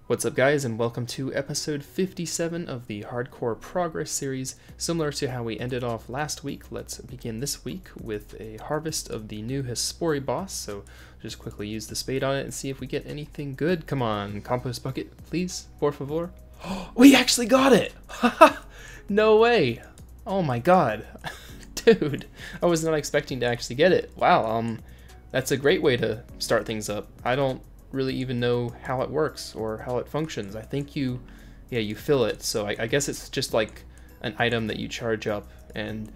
What's up guys, and welcome to episode 57 of the Hardcore Progress series. Similar to how we ended off last week, let's begin this week with a harvest of the new Hespori boss. So just quickly use the spade on it and see if we get anything good. Come on, compost bucket, please, por favor. We actually got it! No way! Oh my god. Dude, I was not expecting to actually get it. Wow, that's a great way to start things up. I don't really even know how it works or how it functions. I think you fill it, so I guess it's just like an item that you charge up, and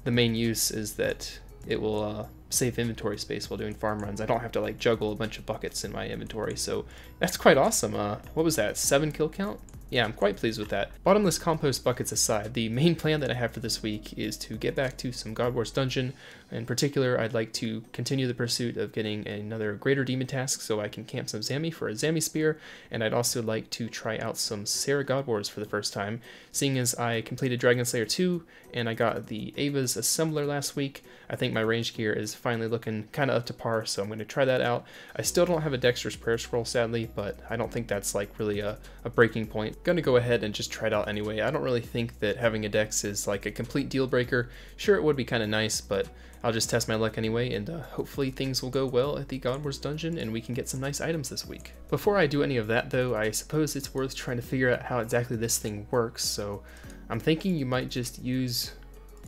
the main use is that it will save inventory space while doing farm runs. I don't have to like juggle a bunch of buckets in my inventory, so that's quite awesome. What was that, 7 kill count? Yeah, I'm quite pleased with that. Bottomless compost buckets aside, the main plan that I have for this week is to get back to some God Wars Dungeon. In particular, I'd like to continue the pursuit of getting another Greater Demon task so I can camp some Zami for a Zami Spear, and I'd also like to try out some Sarah God Wars for the first time, seeing as I completed Dragon Slayer 2 and I got the Ava's Assembler last week. I think my range gear is finally looking kind of up to par, so I'm going to try that out. I still don't have a Dexter's Prayer Scroll, sadly, but I don't think that's like really a breaking point. Gonna go ahead and just try it out anyway. I don't really think that having a Dex is like a complete deal breaker. Sure, it would be kind of nice, but I'll just test my luck anyway, and hopefully things will go well at the God Wars Dungeon and we can get some nice items this week. Before I do any of that though, I suppose it's worth trying to figure out how exactly this thing works, so I'm thinking you might just use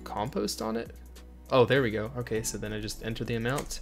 compost on it. Oh, there we go. Okay, so then I just enter the amount,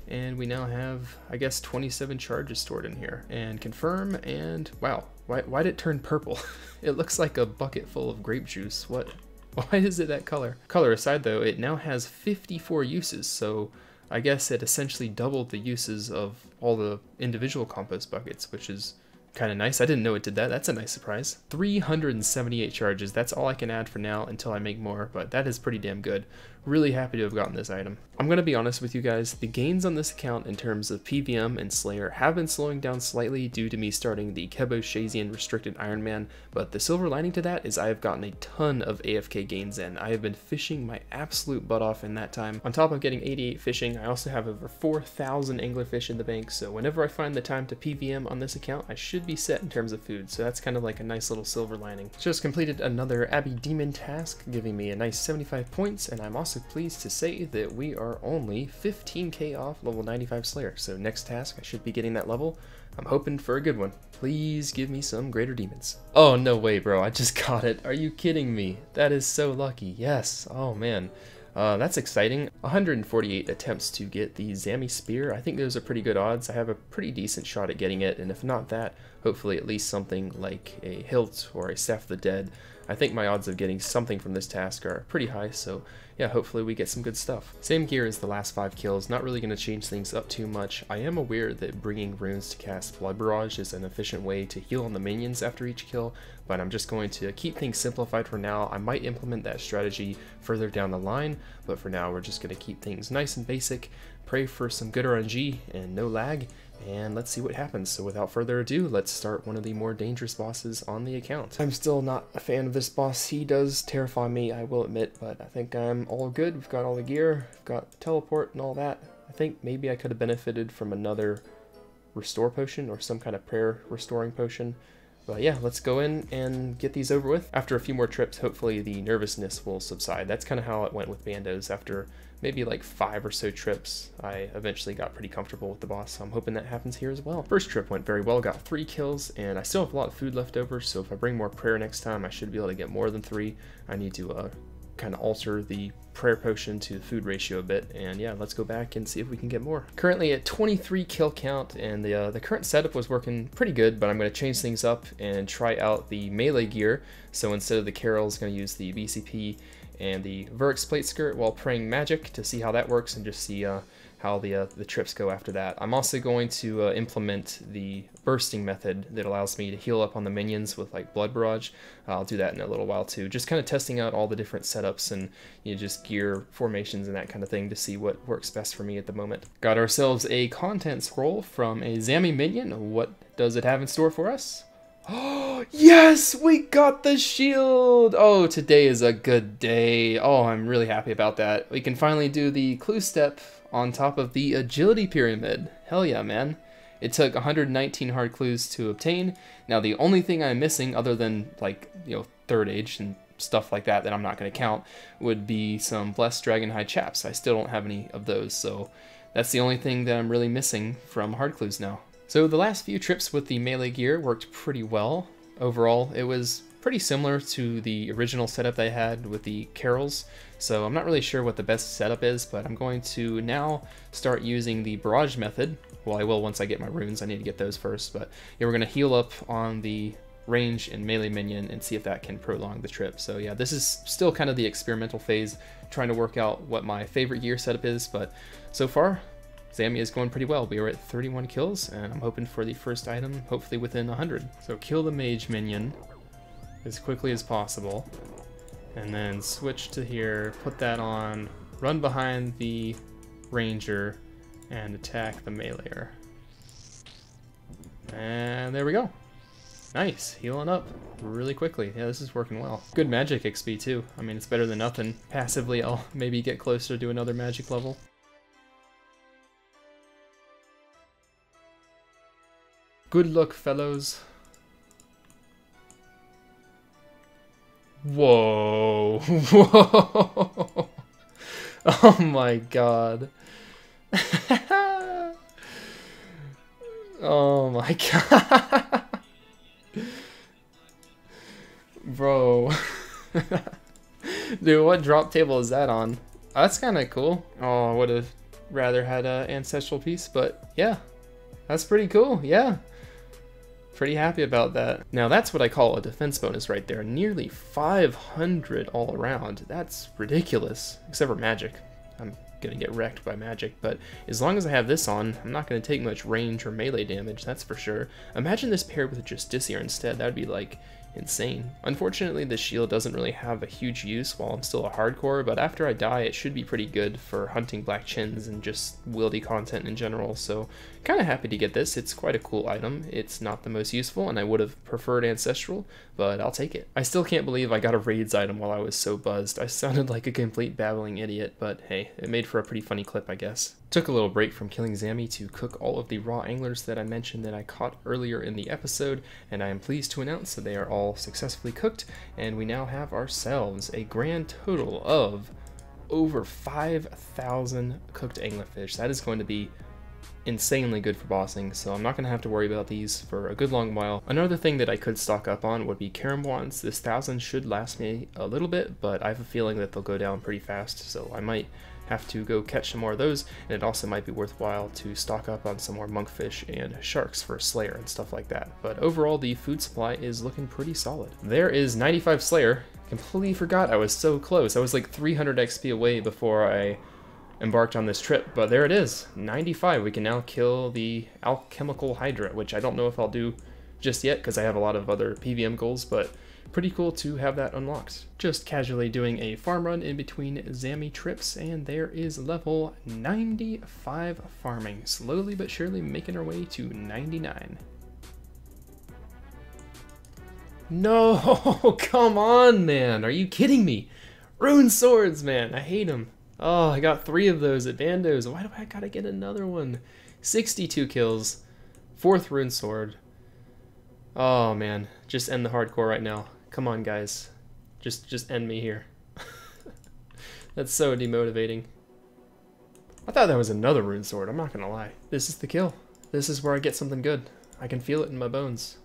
and we now have, I guess, 27 charges stored in here. And confirm, and wow, why did it turn purple? It looks like a bucket full of grape juice. What? Why is it that color? Color aside though, it now has 54 uses, so I guess it essentially doubled the uses of all the individual compost buckets, which is kind of nice. I didn't know it did that. That's a nice surprise. 378 charges. That's all I can add for now until I make more, but that is pretty damn good. Really happy to have gotten this item. I'm going to be honest with you guys, the gains on this account in terms of PVM and Slayer have been slowing down slightly due to me starting the Kebo Shazian Restricted Ironman, but the silver lining to that is I have gotten a ton of AFK gains in. I have been fishing my absolute butt off in that time. On top of getting 88 fishing, I also have over 4,000 anglerfish in the bank, so whenever I find the time to PVM on this account, I should be set in terms of food, so that's kind of like a nice little silver lining. Just completed another Abbey Demon task, giving me a nice 75 points, and I'm also pleased to say that we are only 15k off level 95 Slayer, so next task I should be getting that level. I'm hoping for a good one. Please give me some Greater Demons. Oh, no way, bro, I just got it. Are you kidding me? That is so lucky. Yes. Oh man. That's exciting. 148 attempts to get the Zami Spear. I think those are pretty good odds. I have a pretty decent shot at getting it, and if not that, hopefully at least something like a hilt or a Staff of the Dead. I think my odds of getting something from this task are pretty high, so yeah, hopefully we get some good stuff. Same gear as the last 5 kills, not really going to change things up too much. I am aware that bringing runes to cast Blood Barrage is an efficient way to heal on the minions after each kill, but I'm just going to keep things simplified for now. I might implement that strategy further down the line, but for now we're just going to keep things nice and basic, pray for some good RNG and no lag, and let's see what happens. So without further ado, let's start one of the more dangerous bosses on the account. I'm still not a fan of this boss. He does terrify me, I will admit, but I think I'm all good. We've got all the gear, we've got teleport and all that. I think maybe I could have benefited from another restore potion or some kind of prayer restoring potion. But yeah, let's go in and get these over with. After a few more trips, hopefully the nervousness will subside. That's kind of how it went with Bandos. After maybe like 5 or so trips, I eventually got pretty comfortable with the boss, so I'm hoping that happens here as well. First trip went very well, got 3 kills, and I still have a lot of food left over, so if I bring more prayer next time, I should be able to get more than 3. I need to kind of alter the prayer potion to the food ratio a bit, and yeah, let's go back and see if we can get more. Currently at 23 kill count, and the current setup was working pretty good, but I'm going to change things up and try out the melee gear. So instead of the Carol's going to use the BCP and the Verix plate skirt while praying magic to see how that works and just see how the trips go after that. I'm also going to implement the bursting method that allows me to heal up on the minions with like Blood Barrage. I'll do that in a little while too. Just kind of testing out all the different setups and just gear formations and that kind of thing to see what works best for me at the moment. Got ourselves a content scroll from a Zami minion. What does it have in store for us? Oh, yes, we got the shield. Oh, today is a good day. Oh, I'm really happy about that. We can finally do the clue step on top of the agility pyramid. Hell yeah, man. It took 119 hard clues to obtain. Now the only thing I'm missing, other than like, third age and stuff like that I'm not going to count, would be some blessed dragonhide chaps. I still don't have any of those, so that's the only thing that I'm really missing from hard clues now. So the last few trips with the melee gear worked pretty well. Overall, it was pretty similar to the original setup that I had with the carols, so I'm not really sure what the best setup is, but I'm going to now start using the barrage method. Well, I will once I get my runes. I need to get those first, but yeah, we're going to heal up on the range and melee minion and see if that can prolong the trip. So yeah, this is still kind of the experimental phase, trying to work out what my favorite gear setup is, but so far Zamia is going pretty well. We are at 31 kills, and I'm hoping for the first item, hopefully within 100. So kill the mage minion as quickly as possible, and then switch to here, put that on, run behind the ranger, and attack the meleeer. And there we go. Nice, healing up really quickly. Yeah, this is working well. Good magic XP too. I mean, it's better than nothing. Passively, I'll maybe get closer to another magic level. Good luck, fellows. Whoa. Whoa. Oh my god. Oh my god. Bro. Dude, what drop table is that on? Oh, that's kind of cool. Oh, I would have rather had an ancestral piece, but yeah. That's pretty cool, yeah. Pretty happy about that. Now that's what I call a defense bonus right there. Nearly 500 all around. That's ridiculous. Except for magic. I'm gonna get wrecked by magic, but as long as I have this on, I'm not gonna take much range or melee damage, that's for sure. Imagine this paired with Justiciar instead. That'd be like insane. Unfortunately, the shield doesn't really have a huge use while I'm still a hardcore, but after I die, it should be pretty good for hunting black chins and just wieldy content in general, so kind of happy to get this. It's quite a cool item. It's not the most useful, and I would have preferred ancestral, but I'll take it. I still can't believe I got a raids item while I was so buzzed. I sounded like a complete babbling idiot, but hey, it made for a pretty funny clip, I guess. Took a little break from killing Zami to cook all of the raw anglers that I mentioned that I caught earlier in the episode, and I am pleased to announce that they are all successfully cooked, and we now have ourselves a grand total of over 5,000 cooked anglerfish. That is going to be insanely good for bossing, so I'm not going to have to worry about these for a good long while. Another thing that I could stock up on would be carom wands. This 1,000 should last me a little bit, but I have a feeling that they'll go down pretty fast, so I might have to go catch some more of those, and it also might be worthwhile to stock up on some more monkfish and sharks for Slayer and stuff like that. But overall, the food supply is looking pretty solid. There is 95 Slayer. Completely forgot I was so close. I was like 300 XP away before I embarked on this trip, but there it is, 95. We can now kill the alchemical hydra, which I don't know if I'll do just yet because I have a lot of other PVM goals, but pretty cool to have that unlocked. Just casually doing a farm run in between Zami trips, and there is level 95 farming, slowly but surely making our way to 99. No, come on, man, are you kidding me? Rune swords, man, I hate them. Oh, I got 3 of those at Bandos. Why do I gotta get another one? 62 kills, 4th rune sword. Oh man, just end the hardcore right now. Come on, guys. Just end me here. That's so demotivating. I thought that was another rune sword, I'm not gonna lie. This is the kill. This is where I get something good. I can feel it in my bones.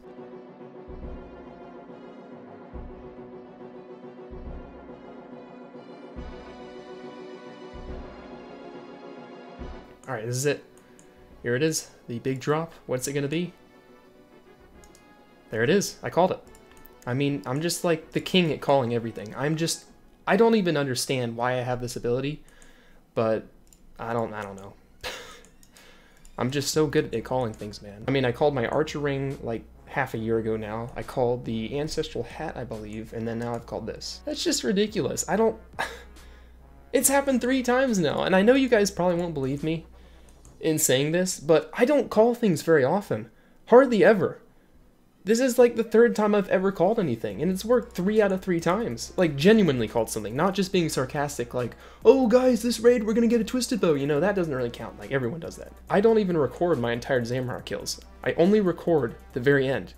Alright, this is it. Here it is, the big drop. What's it gonna be? There it is. I called it. I mean, I'm just like the king at calling everything. I don't even understand why I have this ability, but I don't know. I'm just so good at calling things, man. I mean, I called my archer ring like half a year ago now. I called the ancestral hat, I believe, and then now I've called this. That's just ridiculous. It's happened 3 times now, and I know you guys probably won't believe me in saying this, but I don't call things very often. Hardly ever. This is like the third time I've ever called anything, and it's worked 3 out of 3 times. Like, genuinely called something, not just being sarcastic like, oh guys, this raid, we're gonna get a twisted bow. You know, that doesn't really count. Like, everyone does that. I don't even record my entire Zamrock kills. I only record the very end.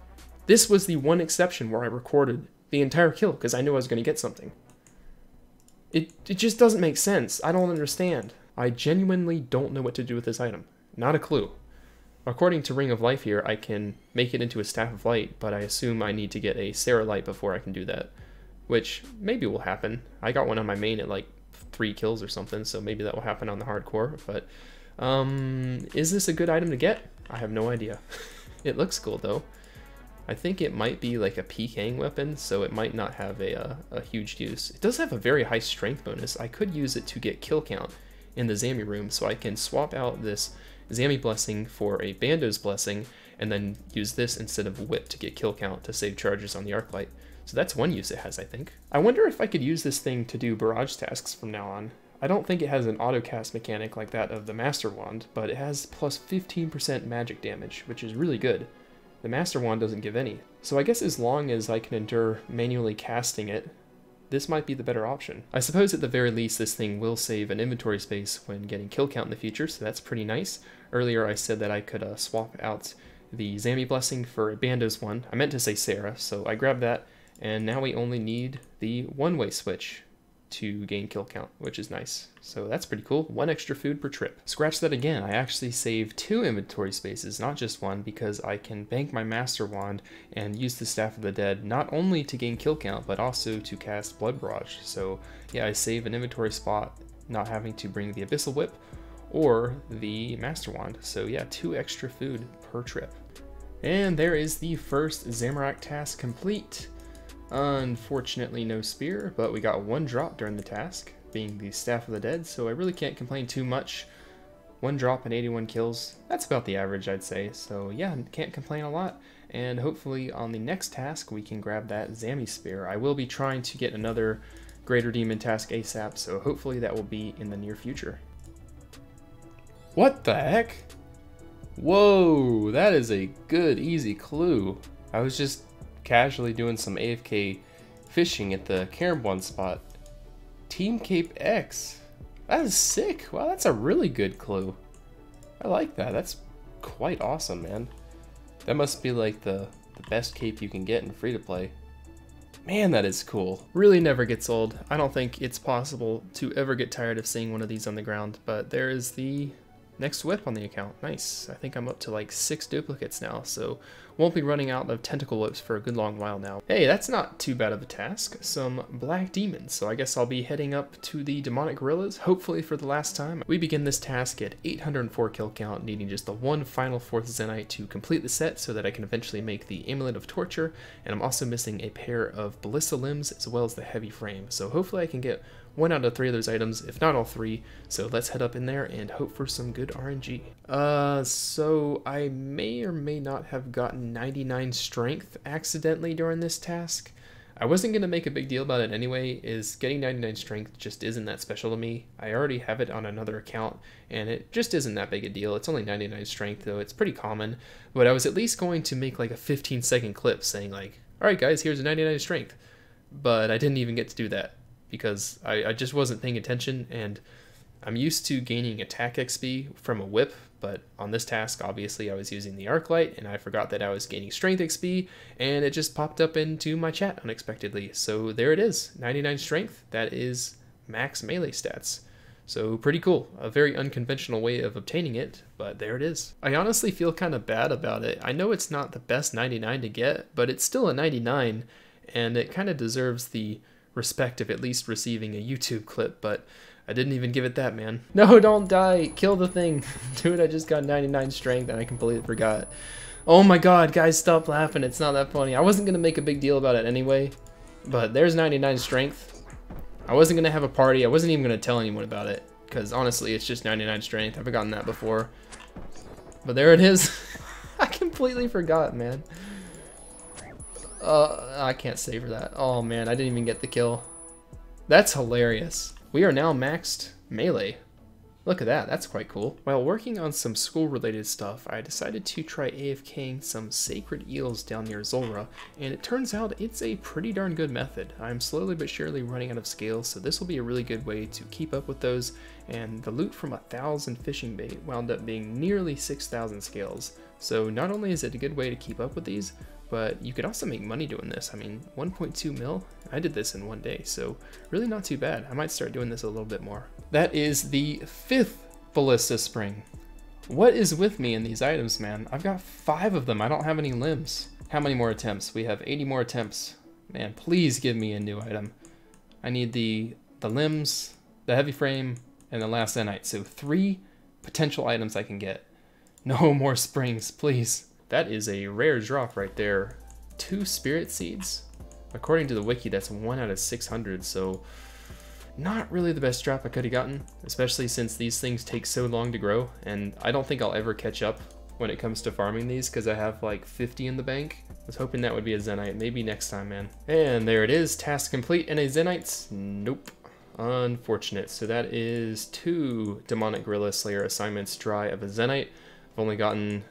This was the one exception where I recorded the entire kill because I knew I was gonna get something. It just doesn't make sense. I don't understand. I genuinely don't know what to do with this item. Not a clue. According to Ring of Life here, I can make it into a Staff of Light, but I assume I need to get a Sarah Light before I can do that, which maybe will happen. I got one on my main at like 3 kills or something, so maybe that will happen on the hardcore, but is this a good item to get? I have no idea. It looks cool though. I think it might be like a PKing weapon, so it might not have a huge use. It does have a very high strength bonus. I could use it to get kill count in the Zammy room, so I can swap out this Zammy Blessing for a Bando's Blessing, and then use this instead of Whip to get kill count to save charges on the Arc Light. So that's one use it has, I think. I wonder if I could use this thing to do barrage tasks from now on. I don't think it has an auto cast mechanic like that of the Master Wand, but it has plus 15% magic damage, which is really good. The Master Wand doesn't give any. So I guess as long as I can endure manually casting it, this might be the better option. I suppose at the very least this thing will save an inventory space when getting kill count in the future, so that's pretty nice. Earlier I said that I could swap out the Zammy Blessing for a Bando's one. I meant to say Sarah, so I grabbed that, and now we only need the one-way switch to gain kill count, which is nice. So that's pretty cool. 1 extra food per trip. Scratch that again. I actually saved 2 inventory spaces, not just 1, because I can bank my Master Wand and use the Staff of the Dead not only to gain kill count, but also to cast Blood Barrage. So yeah, I save an inventory spot not having to bring the Abyssal Whip or the Master Wand. So yeah, 2 extra food per trip. And there is the first Zamorak task complete. Unfortunately no spear, but we got 1 drop during the task, being the Staff of the Dead, so I really can't complain too much. 1 drop and 81 kills, that's about the average I'd say, so yeah, can't complain a lot. And hopefully on the next task we can grab that Zammy Spear. I will be trying to get another Greater Demon task ASAP, so hopefully that will be in the near future. What the heck? Whoa, that is a good easy clue. I was just casually doing some AFK fishing at the Cairnbon spot. Team Cape X. That is sick. Wow, that's a really good clue. I like that. That's quite awesome, man. That must be like the best cape you can get in free-to-play. Man, that is cool. Really never gets old. I don't think it's possible to ever get tired of seeing one of these on the ground, but there is the next whip on the account. Nice. I think I'm up to like 6 duplicates now, so won't be running out of tentacle whips for a good long while now. Hey, that's not too bad of a task. Some black demons, so I guess I'll be heading up to the demonic gorillas, hopefully for the last time. We begin this task at 804 kill count, needing just the 1 final 4th Zenite to complete the set so that I can eventually make the Amulet of Torture, and I'm also missing a pair of Ballista Limbs as well as the Heavy Frame, so hopefully I can get 1 out of 3 of those items, if not all 3, so let's head up in there and hope for some good RNG. So I may or may not have gotten 99 strength accidentally during this task. I wasn't going to make a big deal about it anyway, is getting 99 strength just isn't that special to me. I already have it on another account, and it just isn't that big a deal. It's only 99 strength, though. It's pretty common, but I was at least going to make like a 15-second clip saying like, alright guys, here's a 99 strength, but I didn't even get to do that, because I just wasn't paying attention, and I'm used to gaining attack XP from a whip, but on this task, obviously, I was using the Arc Light, and I forgot that I was gaining strength XP, and it just popped up into my chat unexpectedly. So there it is, 99 strength. That is max melee stats. So pretty cool. A very unconventional way of obtaining it, but there it is. I honestly feel kind of bad about it. I know it's not the best 99 to get, but it's still a 99, and it kind of deserves the respect of at least receiving a YouTube clip, but I didn't even give it that, man. No, don't die. Kill the thing. Dude, I just got 99 strength and I completely forgot. Oh my god, guys, stop laughing. It's not that funny. I wasn't going to make a big deal about it anyway, but there's 99 strength. I wasn't going to have a party. I wasn't even going to tell anyone about it, because honestly, it's just 99 strength. I've forgotten that before. But there it is. I completely forgot, man. I can't savor that. Oh man, I didn't even get the kill. That's hilarious. We are now maxed melee. Look at that, that's quite cool. While working on some school-related stuff, I decided to try AFKing some sacred eels down near Zulrah, and it turns out it's a pretty darn good method. I'm slowly but surely running out of scales, so this will be a really good way to keep up with those, and the loot from 1,000 fishing bait wound up being nearly 6,000 scales. So not only is it a good way to keep up with these, but you could also make money doing this. I mean, 1.2 mil? I did this in one day, so really not too bad. I might start doing this a little bit more. That is the 5th Ballista Spring. What is with me in these items, man? I've got 5 of them. I don't have any limbs. How many more attempts? We have 80 more attempts. Man, please give me a new item. I need the limbs, the heavy frame, and the last Zenite. So 3 potential items I can get. No more springs, please. That is a rare drop right there. 2 spirit seeds. According to the wiki, that's 1 out of 600, so not really the best drop I could have gotten, especially since these things take so long to grow, and I don't think I'll ever catch up when it comes to farming these because I have like 50 in the bank. I was hoping that would be a Zenite, maybe next time, man. And there it is, task complete and a Zenite. Nope. Unfortunate. So that is 2 Demonic Gorilla Slayer assignments dry of a Zenite. I've only gotten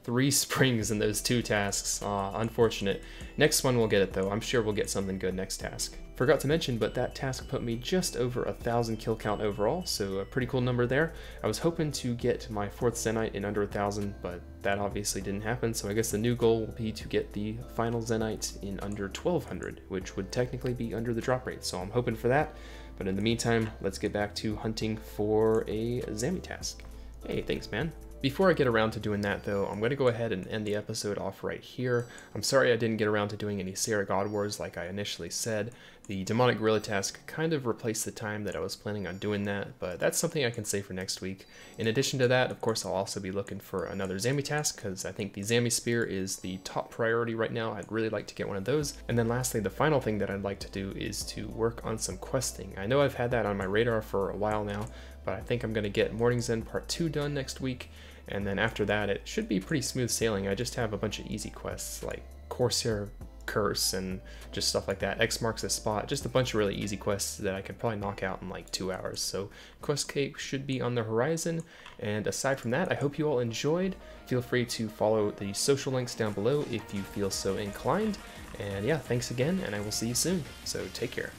3 springs in those 2 tasks. Unfortunate. Next one we'll get it though. I'm sure we'll get something good next task. Forgot to mention, but that task put me just over 1,000 kill count overall, so a pretty cool number there. I was hoping to get my 4th Zenite in under 1,000, but that obviously didn't happen, so I guess the new goal will be to get the final Zenite in under 1,200, which would technically be under the drop rate, so I'm hoping for that. But in the meantime, let's get back to hunting for a Zammy task. Hey, thanks, man. Before I get around to doing that though, I'm going to go ahead and end the episode off right here. I'm sorry I didn't get around to doing any Sarah God Wars like I initially said. The Demonic Gorilla task kind of replaced the time that I was planning on doing that, but that's something I can say for next week. In addition to that, of course, I'll also be looking for another Zammy task because I think the Zammy Spear is the top priority right now. I'd really like to get one of those. And then lastly, the final thing that I'd like to do is to work on some questing. I know I've had that on my radar for a while now, but I think I'm going to get Morning's End Part 2 done next week. And then after that, it should be pretty smooth sailing. I just have a bunch of easy quests like Corsair Curse and just stuff like that. X marks the spot, just a bunch of really easy quests that I could probably knock out in like 2 hours. So Quest Cape should be on the horizon. And aside from that, I hope you all enjoyed. Feel free to follow the social links down below if you feel so inclined. And yeah, thanks again, and I will see you soon. So take care.